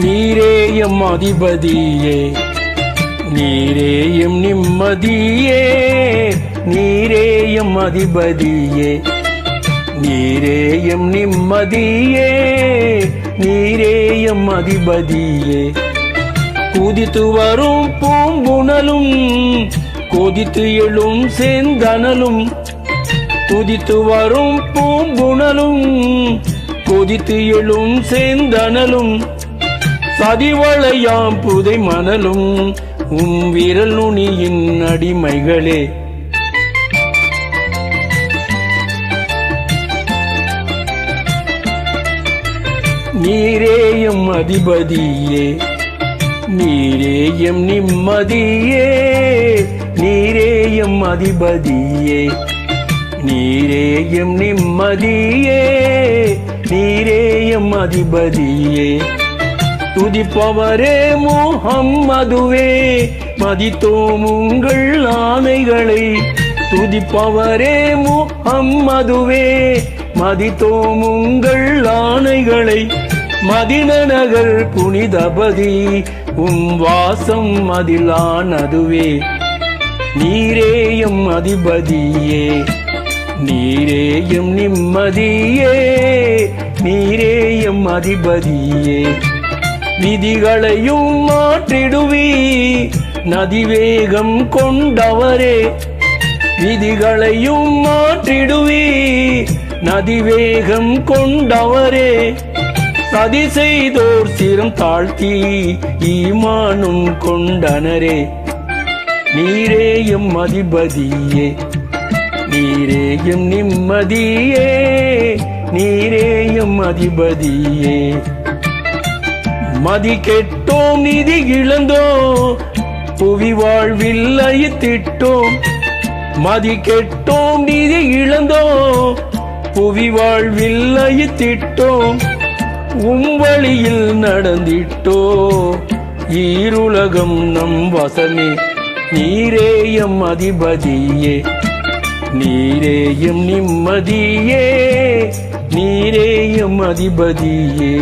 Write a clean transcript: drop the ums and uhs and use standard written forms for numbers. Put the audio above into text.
நீரேயம் அதிபதியே நீரேயம் நிம்மதியே நீரேயம் அதிபதியே நீரேயம் நிம்மதியே நீரேயம் அதிபதியே குதித்து வரும் பூங்குணலும் கொதித்து எழும் செந்தனலும் குதித்து வரும் பூங்குணலும் கொதித்து எழும் செந்தனலும் சதிவளையாம் புதை மணலும் விரல் நுனியின் அடிமைகளே நீரேயம் அதிபதியே நீரேயம் நிம்மதியே நீரேயம் அதிபதியே நீரேயம் நிம்மதியே நீரேயம் அதிபதியே துதிப்பவரே முஹம்மதுவே மதித்தோம் உங்கள் ஆணைகளை துதிப்பவரே முஹம்மதுவே மதித்தோம் உங்கள் ஆணைகளை மதின நகர் புனிதபதி வாசம் அதிலானதுவே நீரேயம் அதிபதியே நீரேயம் நிம்மதியே நீரேயம் அதிபதியே விதிகளையும் மாற்றிடுவி நதிவேகம் கொண்டவரே விதிகளையும் மாற்றிடுவி நதிவேகம் கொண்டவரே சதி செய்தோர் சிரம் தாழ்த்தி ஈமானும் கொண்டனரே நீரேயம் அதிபதியே நீரேயம் நிம்மதியே நீரேயம் அதிபதியே மதி கெட்டோம் நிதி இழந்தோம் புவி வாழ்வில் லயித்திட்டோம் மதி கெட்டோம் நிதி இழந்தோம் புவி வாழ்வில் லயித்திட்டோம் வழியில் நடந்திட்டோ ஈருலகம் நம் வசமே நீரேயம் அதிபதியே நீரேயம் நிம்மதியே நீரேயம் அதிபதியே